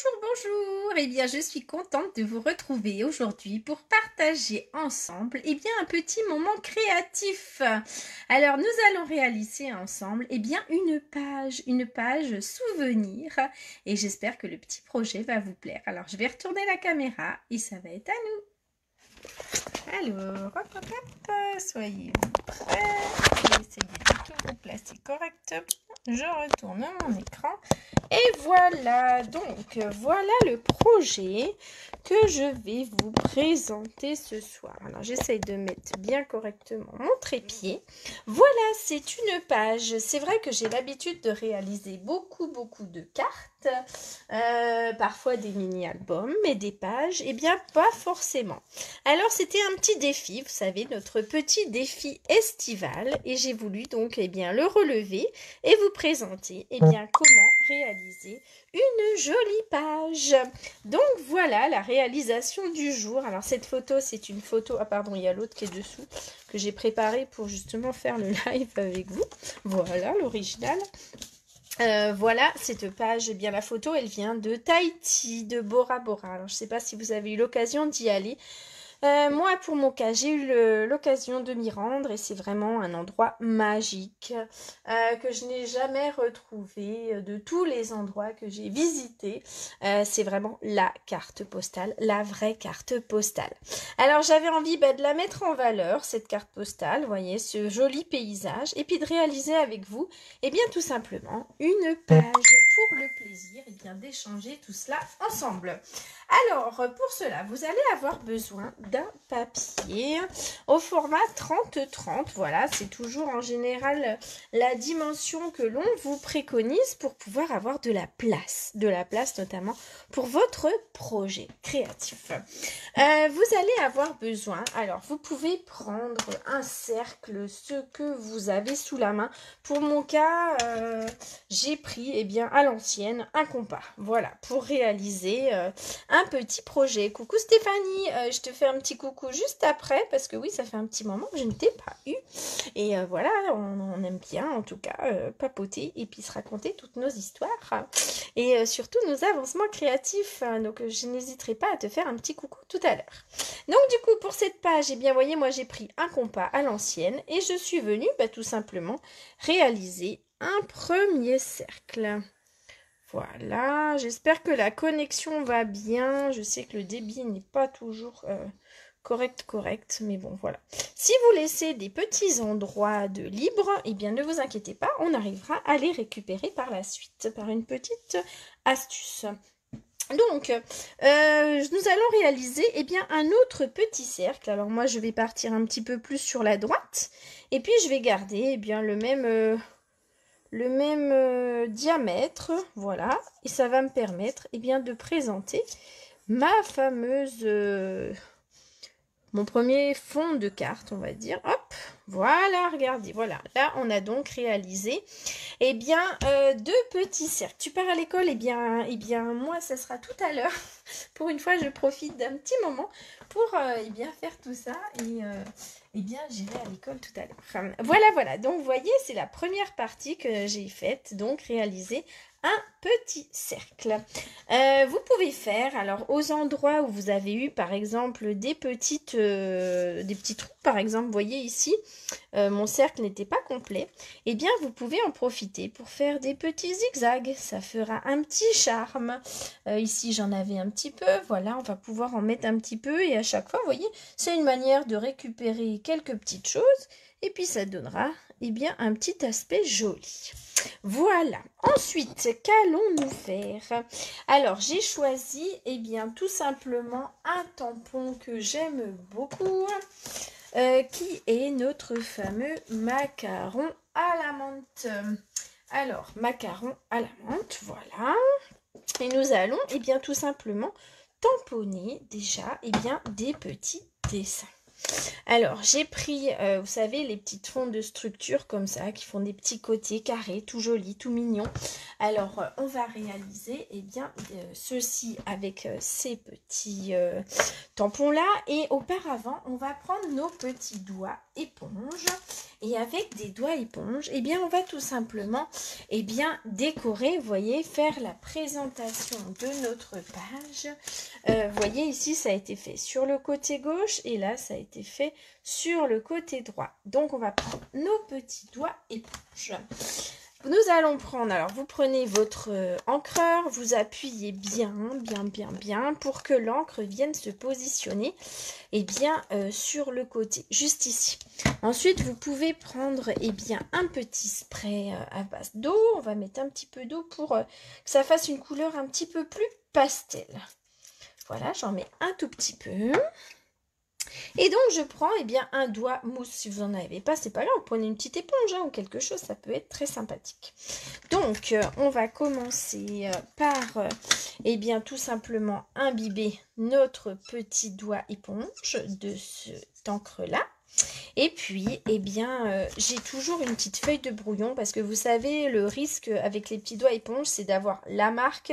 Bonjour. Eh bien, je suis contente de vous retrouver aujourd'hui pour partager ensemble, un petit moment créatif. Alors, nous allons réaliser ensemble, une page souvenir et j'espère que le petit projet va vous plaire. Alors, je vais retourner la caméra et ça va être à nous. Alors, hop, hop, hop, soyez-vous prêts. Je vais essayer de tout vous placer correctement. Je retourne mon écran. Et voilà, donc voilà le projet que je vais vous présenter ce soir. Alors j'essaye de mettre bien correctement mon trépied. Voilà, c'est une page. C'est vrai que j'ai l'habitude de réaliser beaucoup de cartes, parfois des mini-albums, mais des pages, pas forcément. Alors c'était un petit défi, vous savez, notre petit défi estival, et j'ai voulu donc le relever et vous présenter comment réaliser une jolie page. Donc voilà la réalisation du jour. Alors cette photo, c'est une photo, ah pardon, il y a l'autre qui est dessous, que j'ai préparé pour justement faire le live avec vous. Voilà l'original. Voilà cette page, la photo elle vient de Tahiti, de Bora Bora. Alors je ne sais pas si vous avez eu l'occasion d'y aller. Moi, pour mon cas, j'ai eu l'occasion de m'y rendre et c'est vraiment un endroit magique que je n'ai jamais retrouvé de tous les endroits que j'ai visités. C'est vraiment la carte postale, la vraie carte postale. Alors, j'avais envie de la mettre en valeur, cette carte postale, vous voyez, ce joli paysage, et puis de réaliser avec vous, tout simplement, une page pour le plaisir d'échanger tout cela ensemble. Alors, pour cela, vous allez avoir besoin d'un papier au format 30-30. Voilà, c'est toujours en général la dimension que l'on vous préconise pour pouvoir avoir de la place notamment pour votre projet créatif. Vous allez avoir besoin, alors vous pouvez prendre un cercle, ce que vous avez sous la main. Pour mon cas, j'ai pris à l'ancienne un compas. Voilà, pour réaliser un petit projet. Coucou Stéphanie, je te fais un petit coucou juste après parce que oui, ça fait un petit moment que je ne t'ai pas eu. Et voilà, on aime bien en tout cas papoter et puis se raconter toutes nos histoires et surtout nos avancements créatifs. Donc je n'hésiterai pas à te faire un petit coucou tout à l'heure. Donc du coup pour cette page, voyez, moi j'ai pris un compas à l'ancienne et je suis venue tout simplement réaliser un premier cercle. Voilà, j'espère que la connexion va bien. Je sais que le débit n'est pas toujours correct, mais bon, voilà. Si vous laissez des petits endroits de libre, ne vous inquiétez pas, on arrivera à les récupérer par la suite, par une petite astuce. Donc, nous allons réaliser un autre petit cercle. Alors moi, je vais partir un petit peu plus sur la droite, et puis je vais garder le même diamètre, voilà, et ça va me permettre de présenter ma fameuse mon premier fond de carte, on va dire. Hop, voilà, regardez, voilà, là on a donc réalisé deux petits cercles. Tu pars à l'école, moi ça sera tout à l'heure. Pour une fois, je profite d'un petit moment pour faire tout ça et j'irai à l'école tout à l'heure. Voilà, donc vous voyez, c'est la première partie que j'ai faite, donc réaliser un petit cercle. Vous pouvez faire, alors aux endroits où vous avez eu par exemple des petits trous, par exemple, vous voyez ici, mon cercle n'était pas complet, vous pouvez en profiter pour faire des petits zigzags, ça fera un petit charme. Ici j'en avais un petit peu, voilà, on va pouvoir en mettre un petit peu et à chaque fois, vous voyez, c'est une manière de récupérer quelques petites choses et puis ça donnera un petit aspect joli. Voilà. Ensuite, qu'allons-nous faire? Alors, j'ai choisi, tout simplement un tampon que j'aime beaucoup, qui est notre fameux macaron à la menthe. Alors, macaron à la menthe, voilà. Et nous allons, tout simplement tamponner déjà, des petits dessins. Alors, j'ai pris, vous savez, les petites fonds de structure comme ça, qui font des petits côtés carrés, tout jolis, tout mignons. Alors, on va réaliser, eh bien, ceci avec ces petits tampons-là. Et auparavant, on va prendre nos petits doigts éponges. Et avec des doigts éponges, eh bien, on va tout simplement, eh bien, décorer, vous voyez, faire la présentation de notre page. Vous voyez, ici, ça a été fait sur le côté gauche et là, ça a été fait sur le côté droit. Donc, on va prendre nos petits doigts éponges. Nous allons prendre, alors vous prenez votre encreur, vous appuyez bien pour que l'encre vienne se positionner sur le côté, juste ici. Ensuite, vous pouvez prendre un petit spray à base d'eau. On va mettre un petit peu d'eau pour que ça fasse une couleur un petit peu plus pastel. Voilà, j'en mets un tout petit peu. Et donc, je prends un doigt mousse. Si vous n'en avez pas, c'est pas grave. Vous prenez une petite éponge ou quelque chose. Ça peut être très sympathique. Donc, on va commencer par tout simplement imbiber notre petit doigt éponge de cette encre-là. Et puis, j'ai toujours une petite feuille de brouillon parce que vous savez, le risque avec les petits doigts éponges, c'est d'avoir la marque.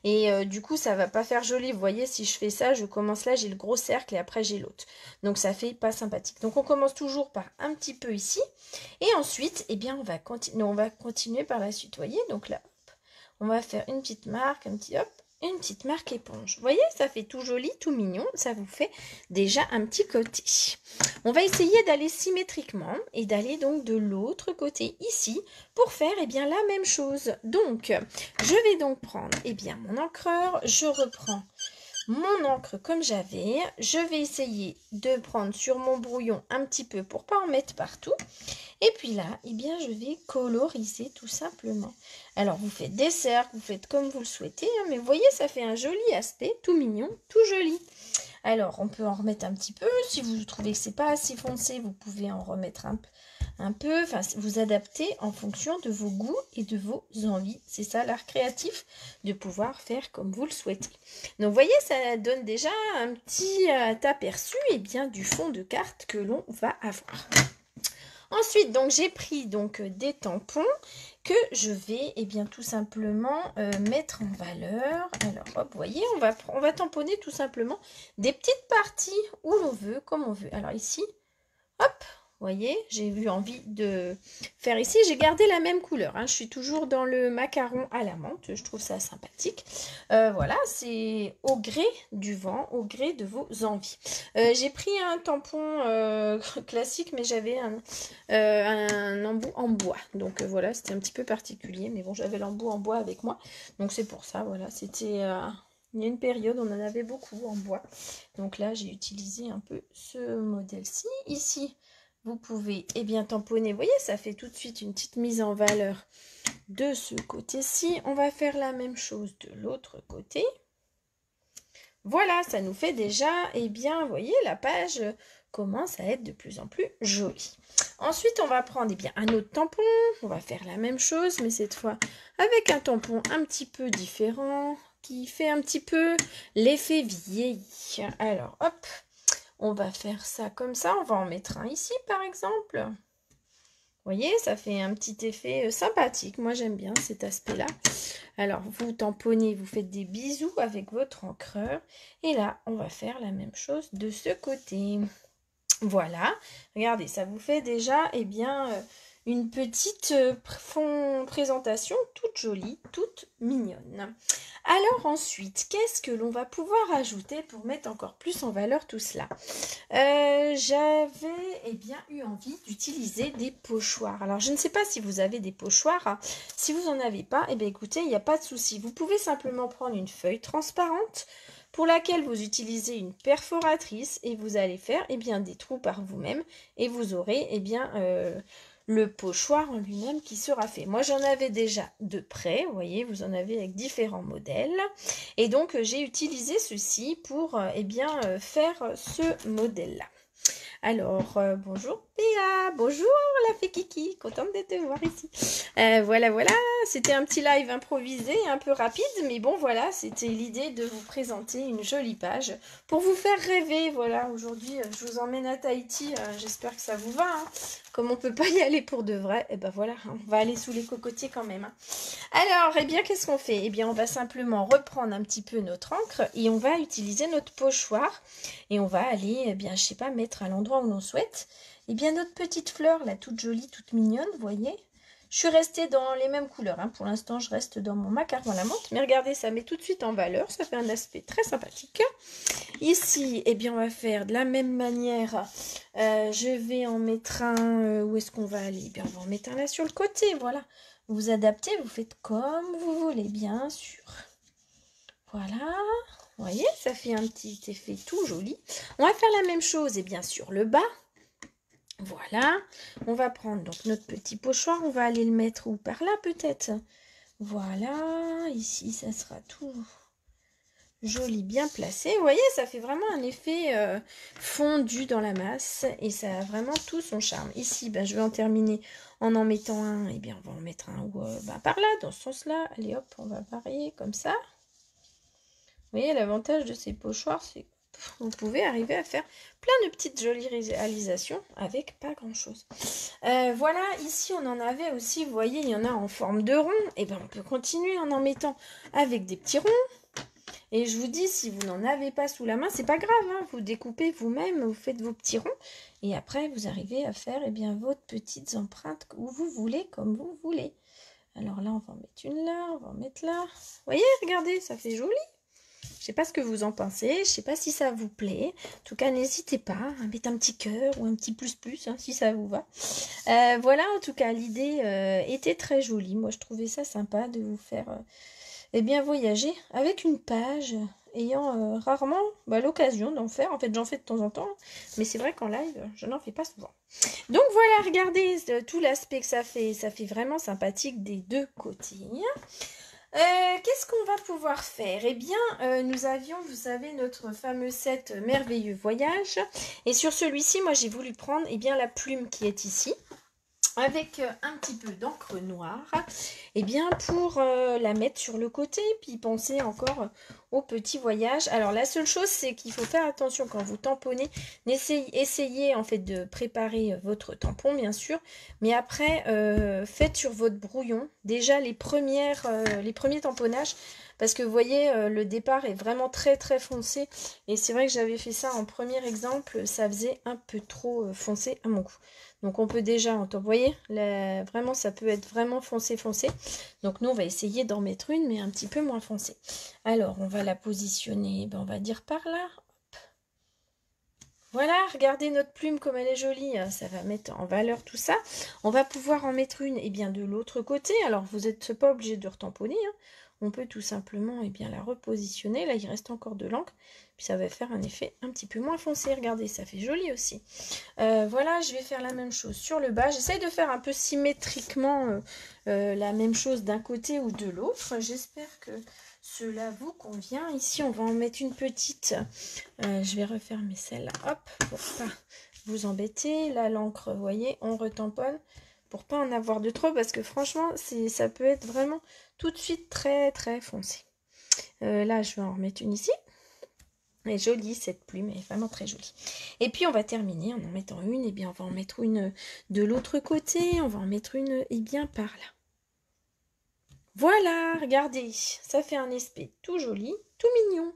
Et du coup, ça va pas faire joli. Vous voyez, si je fais ça, je commence là, j'ai le gros cercle et après j'ai l'autre. Donc, ça fait pas sympathique. Donc, on commence toujours par un petit peu ici. Et ensuite, on va continuer par la suite. Vous voyez, donc là, hop, on va faire une petite marque, un petit hop. Une petite marque éponge. Vous voyez, ça fait tout joli, tout mignon. Ça vous fait déjà un petit côté. On va essayer d'aller symétriquement et d'aller donc de l'autre côté ici pour faire la même chose. Donc, je vais donc prendre mon encreur. Je reprends mon encre comme j'avais. Je vais essayer de prendre sur mon brouillon un petit peu pour pas en mettre partout. Et puis là, je vais coloriser tout simplement. Alors, vous faites des cercles, vous faites comme vous le souhaitez. Mais vous voyez, ça fait un joli aspect, tout mignon, tout joli. Alors, on peut en remettre un petit peu. Si vous trouvez que c'est pas assez foncé, vous pouvez en remettre un peu. Enfin, vous adaptez en fonction de vos goûts et de vos envies. C'est ça l'art créatif, de pouvoir faire comme vous le souhaitez. Donc, vous voyez, ça donne déjà un petit aperçu du fond de carte que l'on va avoir. Ensuite, donc j'ai pris des tampons que je vais tout simplement mettre en valeur. Alors, hop, vous voyez, on va tamponner tout simplement des petites parties où l'on veut, comme on veut. Alors ici, hop, vous voyez, j'ai eu envie de faire ici. J'ai gardé la même couleur. Je suis toujours dans le macaron à la menthe. Je trouve ça sympathique. Voilà, c'est au gré du vent, au gré de vos envies. J'ai pris un tampon classique, mais j'avais un embout en bois. Donc voilà, c'était un petit peu particulier. Mais bon, j'avais l'embout en bois avec moi. Donc c'est pour ça, voilà, c'était... il y a une période, on en avait beaucoup en bois. Donc là, j'ai utilisé un peu ce modèle-ci. Ici, vous pouvez tamponner. Vous voyez, ça fait tout de suite une petite mise en valeur de ce côté-ci. On va faire la même chose de l'autre côté. Voilà, ça nous fait déjà, vous voyez, la page commence à être de plus en plus jolie. Ensuite, on va prendre un autre tampon. On va faire la même chose, mais cette fois avec un tampon un petit peu différent, qui fait un petit peu l'effet vieilli. Alors, hop, on va faire ça comme ça. On va en mettre un ici, par exemple. Vous voyez, ça fait un petit effet sympathique. Moi, j'aime bien cet aspect-là. Alors, vous tamponnez, vous faites des bisous avec votre encreur. Et là, on va faire la même chose de ce côté. Voilà. Regardez, ça vous fait déjà, une petite présentation toute jolie, toute mignonne. Alors ensuite, qu'est-ce que l'on va pouvoir ajouter pour mettre encore plus en valeur tout cela? J'avais eu envie d'utiliser des pochoirs. Alors je ne sais pas si vous avez des pochoirs. Si vous n'en avez pas, écoutez, il n'y a pas de souci. Vous pouvez simplement prendre une feuille transparente pour laquelle vous utilisez une perforatrice et vous allez faire des trous par vous-même et vous aurez le pochoir en lui-même qui sera fait. Moi, j'en avais déjà de près, vous voyez, vous en avez avec différents modèles. Et donc, j'ai utilisé ceci pour faire ce modèle-là. Alors, bonjour Béa, bonjour la fée Kiki, contente de te voir ici. Voilà, c'était un petit live improvisé, un peu rapide, mais bon voilà, c'était l'idée de vous présenter une jolie page pour vous faire rêver. Voilà, aujourd'hui je vous emmène à Tahiti, j'espère que ça vous va. Hein. Comme on peut pas y aller pour de vrai, et ben voilà, on va aller sous les cocotiers quand même. Hein. Alors, eh bien qu'est-ce qu'on fait? Eh bien on va simplement reprendre un petit peu notre encre et on va utiliser notre pochoir et on va aller, eh bien je sais pas, mettre à l'endroit où l'on souhaite. Eh bien, notre petite fleur, là, toute jolie, toute mignonne, vous voyez. Je suis restée dans les mêmes couleurs. Hein. Pour l'instant, je reste dans mon macaron à la menthe. Mais regardez, ça met tout de suite en valeur. Ça fait un aspect très sympathique. Ici, eh bien, on va faire de la même manière. Je vais en mettre un... où est-ce qu'on va aller? Eh bien, on va en mettre un là sur le côté, voilà. Vous adaptez, vous faites comme vous voulez, bien sûr. Voilà. Vous voyez, ça fait un petit effet tout joli. On va faire la même chose, et bien sûr, le bas. Voilà, on va prendre donc notre petit pochoir, on va aller le mettre où par là peut-être. Voilà, ici ça sera tout joli, bien placé. Vous voyez, ça fait vraiment un effet fondu dans la masse et ça a vraiment tout son charme. Ici, ben, je vais en terminer en mettant un, et bien on va en mettre un par là, dans ce sens-là. Allez hop, on va varier comme ça. Vous voyez, l'avantage de ces pochoirs, c'est vous pouvez arriver à faire plein de petites jolies réalisations avec pas grand chose. Voilà, ici on en avait aussi, vous voyez, il y en a en forme de rond. Et bien on peut continuer en mettant avec des petits ronds. Et je vous dis, si vous n'en avez pas sous la main, c'est pas grave. Hein, vous découpez vous-même, vous faites vos petits ronds. Et après, vous arrivez à faire bien, votre petites empreintes où vous voulez, comme vous voulez. Alors là, on va en mettre une là, on va en mettre là. Vous voyez, regardez, ça fait joli. Je ne sais pas ce que vous en pensez, je ne sais pas si ça vous plaît. En tout cas, n'hésitez pas à mettre un petit cœur ou un petit plus hein, si ça vous va. Voilà, en tout cas, l'idée était très jolie. Moi, je trouvais ça sympa de vous faire voyager avec une page ayant rarement l'occasion d'en faire. En fait, j'en fais de temps en temps, mais c'est vrai qu'en live, je n'en fais pas souvent. Donc voilà, regardez tout l'aspect que ça fait vraiment sympathique des deux côtés. Qu'est-ce qu'on va pouvoir faire? Eh bien, nous avions, vous savez, notre fameux set Merveilleux Voyage. Et sur celui-ci, moi, j'ai voulu prendre la plume qui est ici, avec un petit peu d'encre noire, pour la mettre sur le côté, puis penser encore au petit voyage. Alors, la seule chose, c'est qu'il faut faire attention quand vous tamponnez. Essayez en fait de préparer votre tampon, bien sûr, mais après, faites sur votre brouillon déjà les premiers tamponnages, parce que vous voyez, le départ est vraiment très très foncé, et c'est vrai que j'avais fait ça en premier exemple, ça faisait un peu trop foncé à mon goût. Donc on peut déjà, vous voyez, vraiment ça peut être vraiment foncé. Donc nous on va essayer d'en mettre une, mais un petit peu moins foncée. Alors on va la positionner, on va dire par là. Hop. Voilà, regardez notre plume comme elle est jolie, ça va mettre en valeur tout ça. On va pouvoir en mettre une de l'autre côté. Alors vous n'êtes pas obligé de retamponner, hein. On peut tout simplement la repositionner. Là, il reste encore de l'encre. Puis ça va faire un effet un petit peu moins foncé. Regardez, ça fait joli aussi. Voilà, je vais faire la même chose sur le bas. J'essaye de faire un peu symétriquement la même chose d'un côté ou de l'autre. J'espère que cela vous convient. Ici, on va en mettre une petite. Je vais refermer celle-là. Hop, pour pas vous embêter. Là, l'encre, vous voyez, on retamponne. Pour pas en avoir de trop, parce que franchement, ça peut être vraiment tout de suite très très foncé. Là, je vais en remettre une ici. Elle est jolie, cette plume, elle est vraiment très jolie. Et puis, on va terminer en mettant une. On va en mettre une de l'autre côté. On va en mettre une, par là. Voilà, regardez, ça fait un aspect tout joli, tout mignon.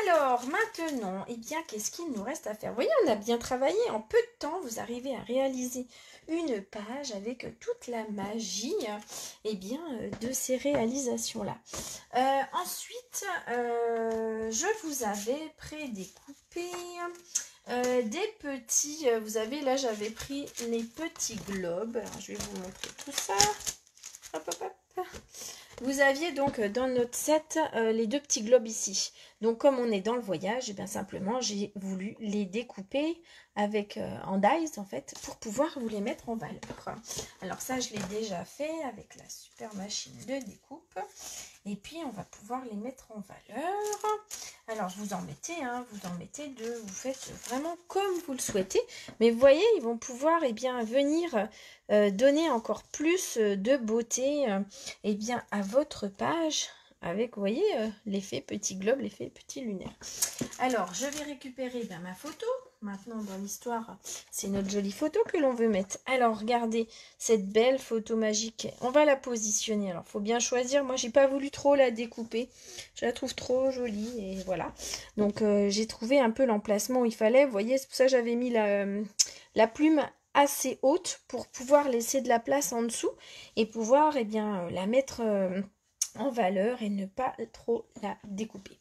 Alors, maintenant, qu'est-ce qu'il nous reste à faire? Vous voyez, on a bien travaillé. En peu de temps, vous arrivez à réaliser une page avec toute la magie de ces réalisations-là. Ensuite, je vous avais prédécoupé des petits... vous avez, là, j'avais pris les petits globes. Alors, je vais vous montrer tout ça. Hop, hop, hop. Vous aviez donc dans notre set les deux petits globes ici. Donc comme on est dans le voyage, simplement j'ai voulu les découper avec en dies en fait pour pouvoir vous les mettre en valeur. Alors ça je l'ai déjà fait avec la super machine de découpe et puis on va pouvoir les mettre en valeur. Alors vous en mettez, vous en mettez deux, vous faites vraiment comme vous le souhaitez, mais vous voyez ils vont pouvoir venir donner encore plus de beauté à votre page avec, vous voyez, l'effet petit globe, l'effet petit lunaire. Alors, je vais récupérer ma photo. Maintenant, dans l'histoire, c'est notre jolie photo que l'on veut mettre. Alors, regardez cette belle photo magique. On va la positionner. Alors, il faut bien choisir. Moi, j'ai pas voulu trop la découper. Je la trouve trop jolie et voilà. Donc, j'ai trouvé un peu l'emplacement où il fallait. Vous voyez, c'est pour ça que j'avais mis la plume assez haute pour pouvoir laisser de la place en dessous et pouvoir, la mettre en valeur et ne pas trop la découper.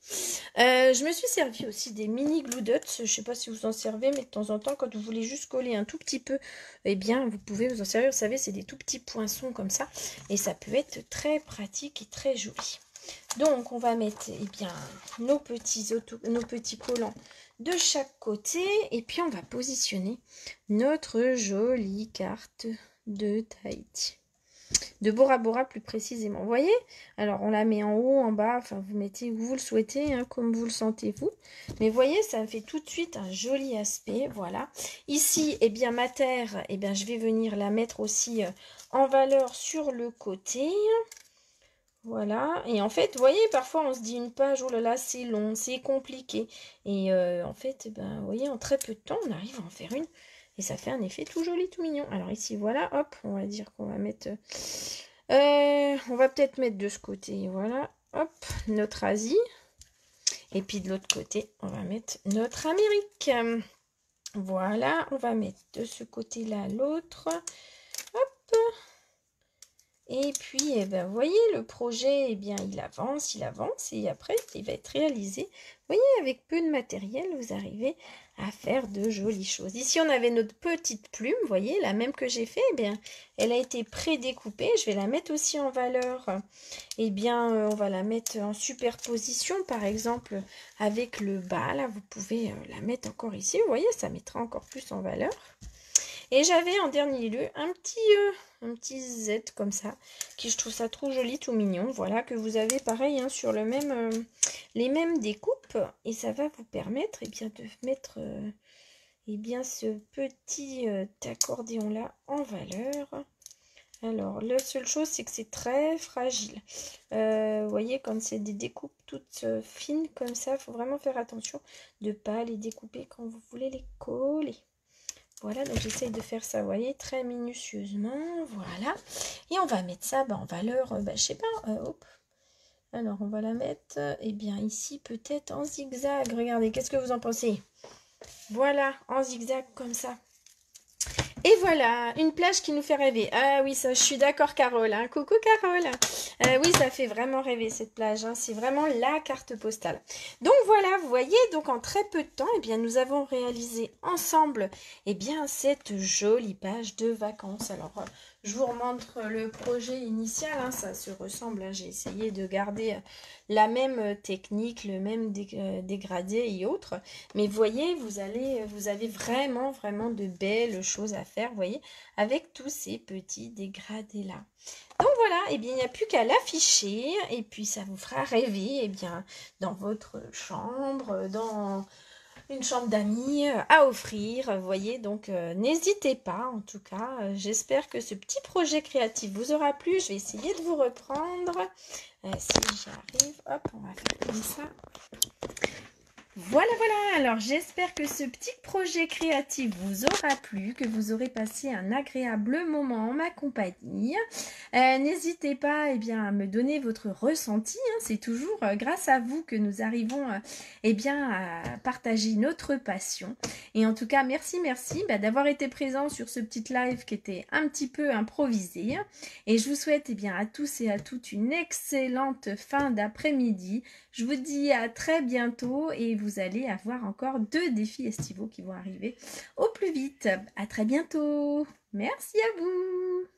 Je me suis servi aussi des mini glue dots. Je ne sais pas si vous en servez, mais de temps en temps, quand vous voulez juste coller un tout petit peu, vous pouvez vous en servir. Vous savez, c'est des tout petits poinçons comme ça. Et ça peut être très pratique et très joli. Donc, on va mettre nos petits collants de chaque côté. Et puis, on va positionner notre jolie carte de Tahiti. De Bora Bora plus précisément. Vous voyez? Alors on la met en haut, en bas, enfin vous mettez où vous le souhaitez, comme vous le sentez vous. Mais vous voyez, ça fait tout de suite un joli aspect, voilà. Ici, ma terre, je vais venir la mettre aussi en valeur sur le côté. Voilà, et en fait, vous voyez, parfois on se dit une page, oh là là, c'est long, c'est compliqué. Et en fait, vous voyez, en très peu de temps, on arrive à en faire une. Et ça fait un effet tout joli, tout mignon. Alors ici, voilà, hop, on va dire qu'on va mettre... on va peut-être mettre de ce côté, voilà, hop, notre Asie. Et puis de l'autre côté, on va mettre notre Amérique. Voilà, on va mettre de ce côté-là l'autre. Hop. Et puis, vous voyez, le projet, il avance, et après, il va être réalisé. Vous voyez, avec peu de matériel, vous arrivez à faire de jolies choses. Ici, on avait notre petite plume, vous voyez, la même que j'ai fait, elle a été pré-découpée. Je vais la mettre aussi en valeur. On va la mettre en superposition, par exemple, avec le bas. Là, vous pouvez la mettre encore ici. Vous voyez, ça mettra encore plus en valeur. Et j'avais en dernier lieu un petit Z comme ça, qui je trouve ça trop joli, tout mignon. Voilà, que vous avez pareil sur les mêmes découpes. Et ça va vous permettre de mettre ce petit accordéon là en valeur. Alors, la seule chose, c'est que c'est très fragile. Vous voyez, comme c'est des découpes toutes fines comme ça, il faut vraiment faire attention de ne pas les découper quand vous voulez les coller. Voilà, donc j'essaye de faire ça, vous voyez, très minutieusement, voilà. Et on va mettre ça en valeur, je sais pas, hop. Alors, on va la mettre, ici, peut-être en zigzag. Regardez, qu'est-ce que vous en pensez? Voilà, en zigzag, comme ça. Et voilà, une plage qui nous fait rêver. Ah oui, ça, je suis d'accord, Carole. Coucou, Carole. Oui, ça fait vraiment rêver, cette plage. C'est vraiment la carte postale. Donc voilà, vous voyez, donc en très peu de temps, nous avons réalisé ensemble cette jolie page de vacances. Alors, je vous remontre le projet initial. Ça se ressemble. J'ai essayé de garder la même technique, le même dégradé et autres. Mais vous voyez, vous avez vraiment, vraiment de belles choses à faire, vous voyez, avec tous ces petits dégradés là. Donc voilà, il n'y a plus qu'à l'afficher et puis ça vous fera rêver dans votre chambre, dans une chambre d'amis à offrir, vous voyez. Donc n'hésitez pas, en tout cas, j'espère que ce petit projet créatif vous aura plu. Je vais essayer de vous reprendre si j'y arrive. Hop, on va faire comme ça. Voilà, alors j'espère que ce petit projet créatif vous aura plu, que vous aurez passé un agréable moment en ma compagnie. N'hésitez pas à me donner votre ressenti, c'est toujours grâce à vous que nous arrivons à partager notre passion. Et en tout cas, merci d'avoir été présent sur ce petit live qui était un petit peu improvisé. Et je vous souhaite à tous et à toutes une excellente fin d'après-midi. Je vous dis à très bientôt et vous allez avoir encore 2 défis estivaux qui vont arriver au plus vite. À très bientôt. Merci à vous.